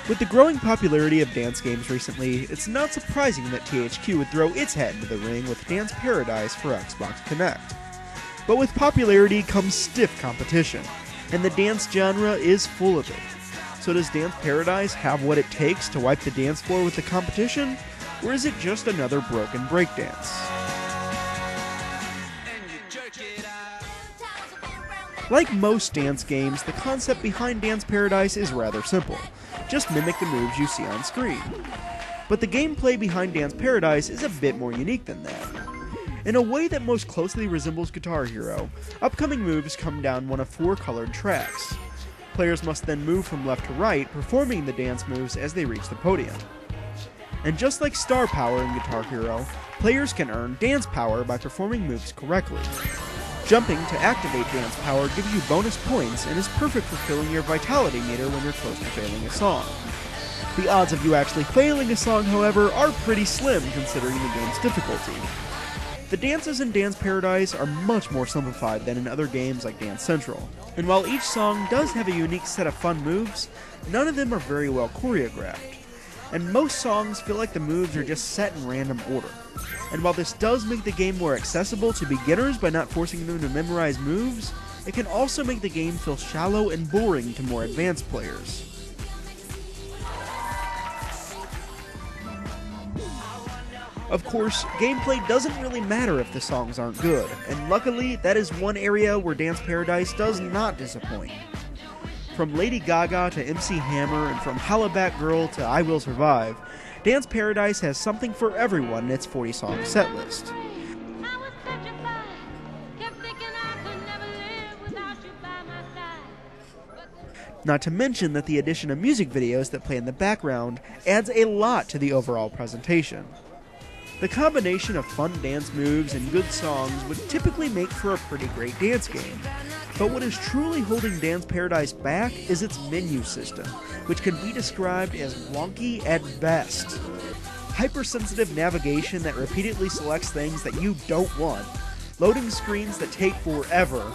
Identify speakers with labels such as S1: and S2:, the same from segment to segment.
S1: With the growing popularity of dance games recently, it's not surprising that THQ would throw its hat into the ring with Dance Paradise for Xbox Kinect. But with popularity comes stiff competition, and the dance genre is full of it. So does Dance Paradise have what it takes to wipe the dance floor with the competition, or is it just another broken breakdance? Like most dance games, the concept behind Dance Paradise is rather simple. Just mimic the moves you see on screen. But the gameplay behind Dance Paradise is a bit more unique than that. In a way that most closely resembles Guitar Hero, upcoming moves come down one of 4 colored tracks. Players must then move from left to right, performing the dance moves as they reach the podium. And just like Star Power in Guitar Hero, players can earn Dance Power by performing moves correctly. Jumping to activate Dance Power gives you bonus points and is perfect for filling your vitality meter when you're close to failing a song. The odds of you actually failing a song, however, are pretty slim considering the game's difficulty. The dances in Dance Paradise are much more simplified than in other games like Dance Central, and while each song does have a unique set of fun moves, none of them are very well choreographed. And most songs feel like the moves are just set in random order. And while this does make the game more accessible to beginners by not forcing them to memorize moves, it can also make the game feel shallow and boring to more advanced players. Of course, gameplay doesn't really matter if the songs aren't good, and luckily that is one area where Dance Paradise does not disappoint. From Lady Gaga to MC Hammer, and from Hollaback Girl to I Will Survive, Dance Paradise has something for everyone in its 40-song setlist. Not to mention that the addition of music videos that play in the background adds a lot to the overall presentation. The combination of fun dance moves and good songs would typically make for a pretty great dance game. But what is truly holding Dance Paradise back is its menu system, which can be described as wonky at best. Hypersensitive navigation that repeatedly selects things that you don't want, loading screens that take forever,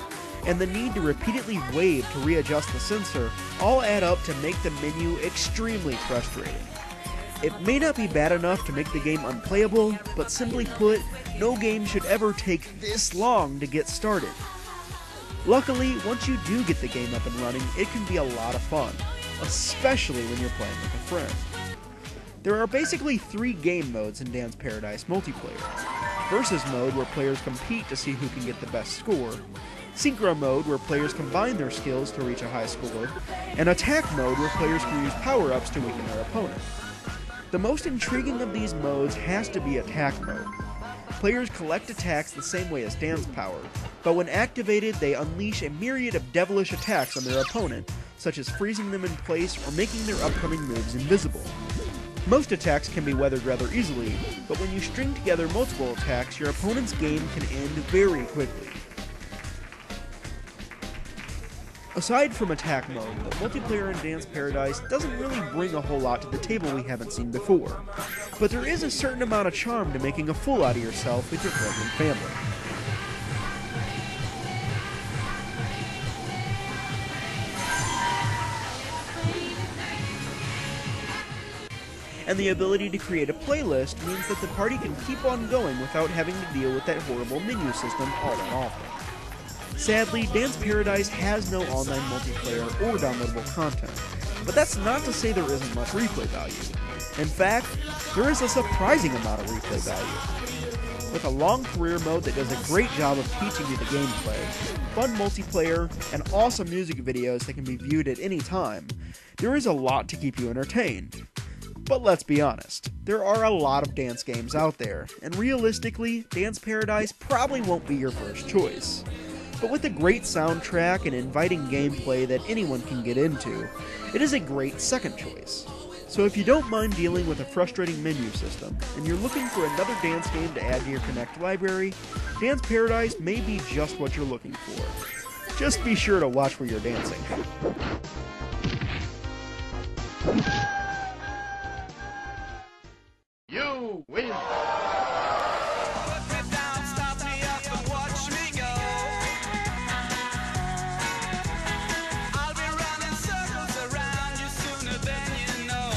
S1: and the need to repeatedly wave to readjust the sensor all add up to make the menu extremely frustrating. It may not be bad enough to make the game unplayable, but simply put, no game should ever take this long to get started. Luckily, once you do get the game up and running, it can be a lot of fun, especially when you're playing with a friend. There are basically 3 game modes in Dance Paradise multiplayer. Versus mode, where players compete to see who can get the best score. Synchro mode, where players combine their skills to reach a high score. And attack mode, where players can use power-ups to weaken their opponent. The most intriguing of these modes has to be attack mode. Players collect attacks the same way as Dance Power, but when activated they unleash a myriad of devilish attacks on their opponent, such as freezing them in place or making their upcoming moves invisible. Most attacks can be weathered rather easily, but when you string together multiple attacks, your opponent's game can end very quickly. Aside from attack mode, the multiplayer in Dance Paradise doesn't really bring a whole lot to the table we haven't seen before, but there is a certain amount of charm to making a fool out of yourself with your friends and family. And the ability to create a playlist means that the party can keep on going without having to deal with that horrible menu system all that often. Sadly, Dance Paradise has no online multiplayer or downloadable content, but that's not to say there isn't much replay value. In fact, there is a surprising amount of replay value. With a long career mode that does a great job of teaching you the gameplay, fun multiplayer, and awesome music videos that can be viewed at any time, there is a lot to keep you entertained. But let's be honest, there are a lot of dance games out there, and realistically, Dance Paradise probably won't be your first choice. But with a great soundtrack and inviting gameplay that anyone can get into, it is a great second choice. So if you don't mind dealing with a frustrating menu system, and you're looking for another dance game to add to your Kinect library, Dance Paradise may be just what you're looking for. Just be sure to watch where you're dancing.
S2: You win!
S3: I'll be running circles around you sooner than you know.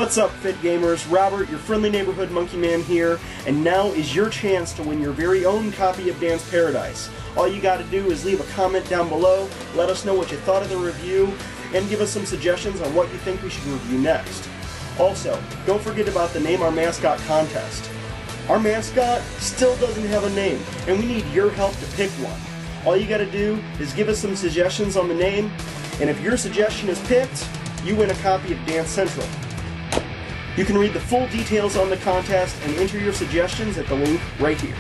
S2: What's up, Fit Gamers? Robert, your friendly neighborhood monkey man here, and now is your chance to win your very own copy of Dance Paradise. All you gotta do is leave a comment down below, let us know what you thought of the review, and give us some suggestions on what you think we should review next. Also, don't forget about the Name Our Mascot contest. Our mascot still doesn't have a name, and we need your help to pick one. All you gotta do is give us some suggestions on the name, and if your suggestion is picked, you win a copy of Dance Central. You can read the full details on the contest and enter your suggestions at the link right here.